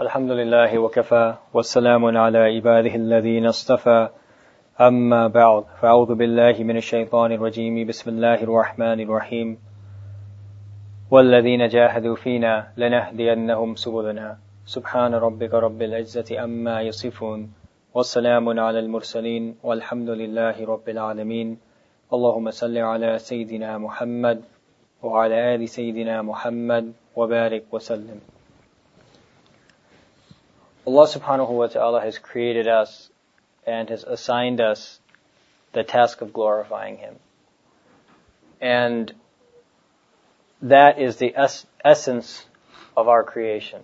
الحمد لله وكفى والسلام على عباده الذين اصطفى أما بعد فأعوذ بالله من الشيطان الرجيم بسم الله الرحمن الرحيم والذين جاهدوا فينا لنهدينهم سبلنا سبحان ربك رب العزة أما يصفون والسلام على المرسلين والحمد لله رب العالمين اللهم صل على سيدنا محمد وعلى آل سيدنا محمد وبارك وسلم. Allah subhanahu wa ta'ala has created us and has assigned us the task of glorifying Him. And that is the essence of our creation.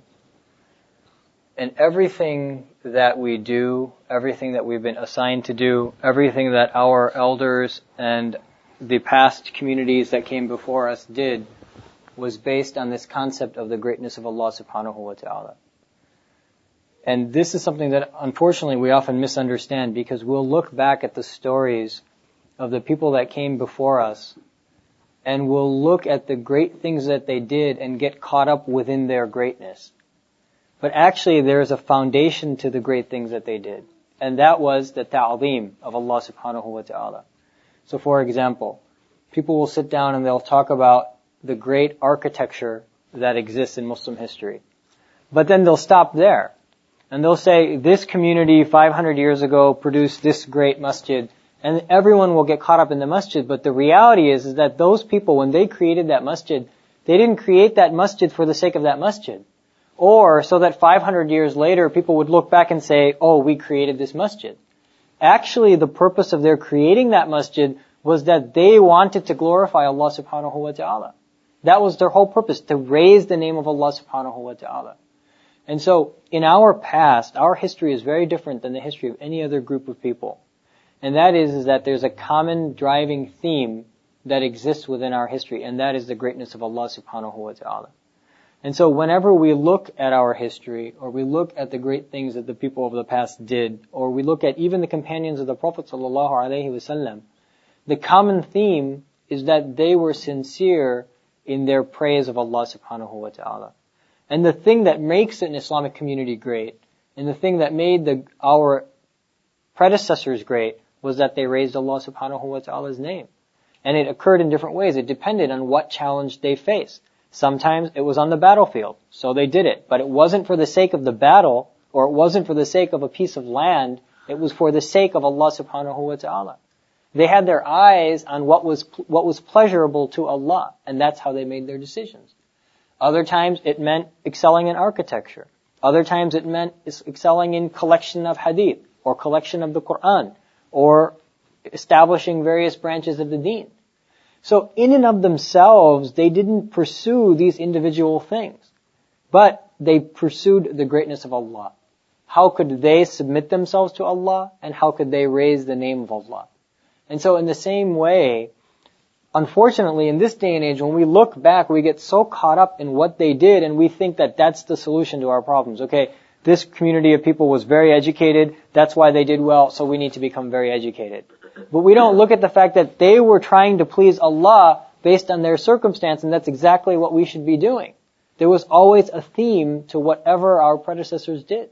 And everything that we do, everything that we've been assigned to do, everything that our elders and the past communities that came before us did was based on this concept of the greatness of Allah subhanahu wa ta'ala. And this is something that unfortunately we often misunderstand, because we'll look back at the stories of the people that came before us and we'll look at the great things that they did and get caught up within their greatness. But actually there's a foundation to the great things that they did. And that was the ta'zeem of Allah subhanahu wa ta'ala. So for example, people will sit down and they'll talk about the great architecture that exists in Muslim history. But then they'll stop there. And they'll say, this community 500 years ago produced this great masjid, and everyone will get caught up in the masjid. But the reality is that those people, when they created that masjid, they didn't create that masjid for the sake of that masjid. Or so that 500 years later, people would look back and say, oh, we created this masjid. Actually, the purpose of their creating that masjid was that they wanted to glorify Allah subhanahu wa ta'ala. That was their whole purpose, to raise the name of Allah subhanahu wa ta'ala. And so, in our past, our history is very different than the history of any other group of people. And that is that there's a common driving theme that exists within our history, and that is the greatness of Allah subhanahu wa ta'ala. And so whenever we look at our history, or we look at the great things that the people of the past did, or we look at even the companions of the Prophet sallallahu alaihi wasallam, the common theme is that they were sincere in their praise of Allah subhanahu wa ta'ala. And the thing that makes an Islamic community great, and the thing that made our predecessors great, was that they raised Allah subhanahu wa ta'ala's name. And it occurred in different ways. It depended on what challenge they faced. Sometimes it was on the battlefield, so they did it. But it wasn't for the sake of the battle, or it wasn't for the sake of a piece of land. It was for the sake of Allah subhanahu wa ta'ala. They had their eyes on what was pleasurable to Allah, and that's how they made their decisions. Other times it meant excelling in architecture. Other times it meant excelling in collection of hadith, or collection of the Quran, or establishing various branches of the deen. So in and of themselves, they didn't pursue these individual things, but they pursued the greatness of Allah. How could they submit themselves to Allah, and how could they raise the name of Allah? And so in the same way, unfortunately, in this day and age, when we look back, we get so caught up in what they did, and we think that that's the solution to our problems. Okay, this community of people was very educated, that's why they did well, so we need to become very educated. But we don't look at the fact that they were trying to please Allah based on their circumstance, and that's exactly what we should be doing. There was always a theme to whatever our predecessors did.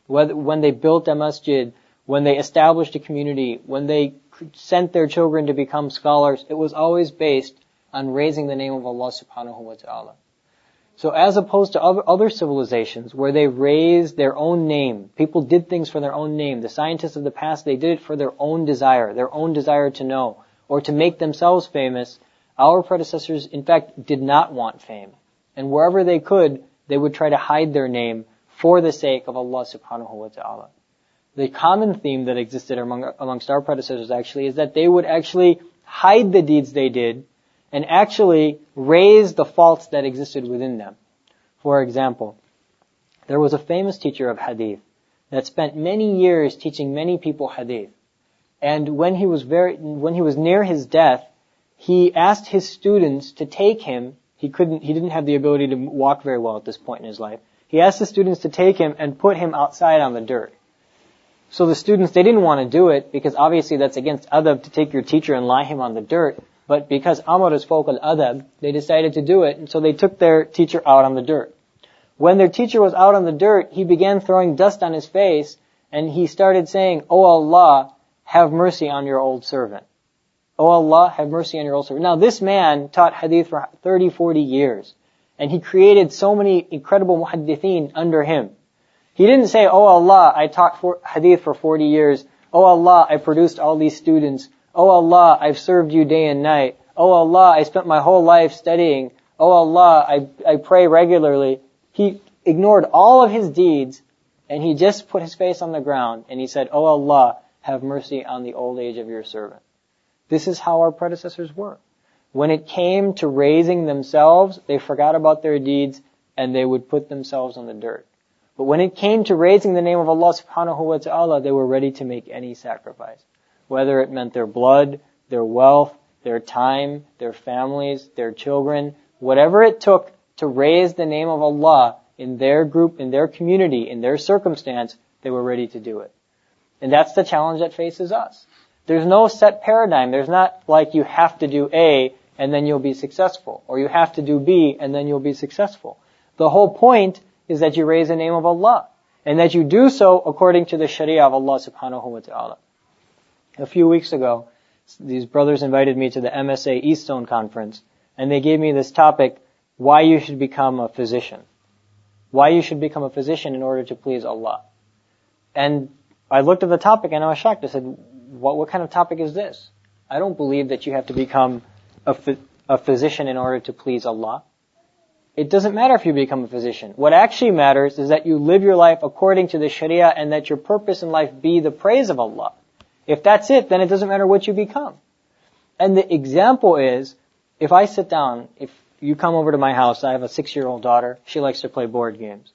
When they built a masjid, when they established a community, when they sent their children to become scholars, it was always based on raising the name of Allah subhanahu wa ta'ala. So as opposed to other civilizations where they raised their own name, people did things for their own name. The scientists of the past, they did it for their own desire to know, or to make themselves famous. Our predecessors, in fact, did not want fame. And wherever they could, they would try to hide their name for the sake of Allah subhanahu wa ta'ala. The common theme that existed amongst our predecessors actually is that they would actually hide the deeds they did and actually raise the faults that existed within them. For example, there was a famous teacher of hadith that spent many years teaching many people hadith. And when he was near his death, he asked his students to take him. He didn't have the ability to walk very well at this point in his life. He asked the students to take him and put him outside on the dirt. So the students, they didn't want to do it because obviously that's against adab to take your teacher and lie him on the dirt. But because Amr is fawq al-adab, they decided to do it, and so they took their teacher out on the dirt. When their teacher was out on the dirt, he began throwing dust on his face, and he started saying, "Oh Allah, have mercy on your old servant. Oh Allah, have mercy on your old servant." Now this man taught hadith for 30, 40 years, and he created so many incredible muhaddithin under him. He didn't say, "Oh Allah, I taught hadith for 40 years. Oh Allah, I produced all these students. Oh Allah, I've served you day and night. Oh Allah, I spent my whole life studying. Oh Allah, I pray regularly." He ignored all of his deeds, and he just put his face on the ground, and he said, "Oh Allah, have mercy on the old age of your servant." This is how our predecessors were. When it came to raising themselves, they forgot about their deeds, and they would put themselves on the dirt. But when it came to raising the name of Allah subhanahu wa ta'ala, they were ready to make any sacrifice. Whether it meant their blood, their wealth, their time, their families, their children, whatever it took to raise the name of Allah in their group, in their community, in their circumstance, they were ready to do it. And that's the challenge that faces us. There's no set paradigm. There's not like you have to do A and then you'll be successful, or you have to do B and then you'll be successful. The whole point is that you raise the name of Allah, and that you do so according to the Sharia of Allah subhanahu wa ta'ala. A few weeks ago, these brothers invited me to the MSA Eaststone conference, and they gave me this topic, why you should become a physician. Why you should become a physician in order to please Allah. And I looked at the topic and I was shocked. I said, what kind of topic is this? I don't believe that you have to become a physician in order to please Allah. It doesn't matter if you become a physician. What actually matters is that you live your life according to the Sharia, and that your purpose in life be the praise of Allah. If that's it, then it doesn't matter what you become. And the example is, if I sit down, if you come over to my house, I have a 6-year-old daughter, she likes to play board games.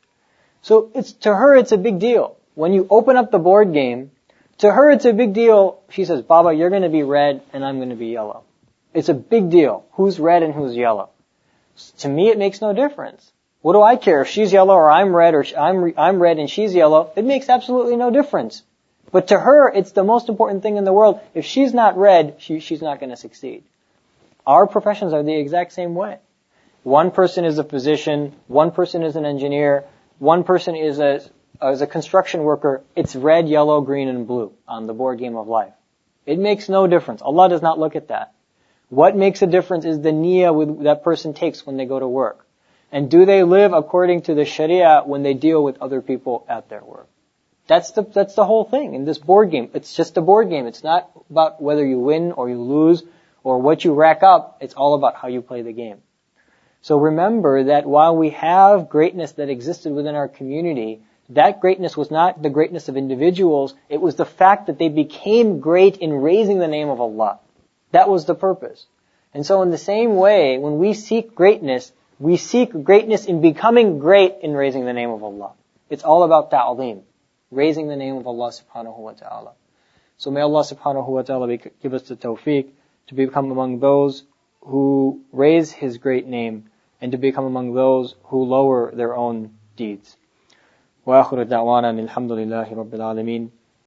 So to her it's a big deal. When you open up the board game, to her it's a big deal. She says, "Baba, you're going to be red and I'm going to be yellow." It's a big deal. Who's red and who's yellow? To me it makes no difference. What do I care if she's yellow or I'm red, or I'm red and she's yellow? It makes absolutely no difference. But to her, it's the most important thing in the world. If she's not red, she's not going to succeed. Our professions are the exact same way. One person is a physician, one person is an engineer, one person is a construction worker. It's red, yellow, green, and blue on the board game of life. It makes no difference. Allah does not look at that. What makes a difference is the niyyah that person takes when they go to work. And do they live according to the Sharia when they deal with other people at their work? That's the whole thing in this board game. It's just a board game. It's not about whether you win or you lose or what you rack up. It's all about how you play the game. So remember that while we have greatness that existed within our community, that greatness was not the greatness of individuals. It was the fact that they became great in raising the name of Allah. That was the purpose. And so in the same way, when we seek greatness in becoming great in raising the name of Allah. It's all about ta'zeem, raising the name of Allah subhanahu wa ta'ala. So may Allah subhanahu wa ta'ala give us the tawfiq to become among those who raise His great name, and to become among those who lower their own deeds. Wa akhiru da'wana alhamdulillahi rabbil alameen.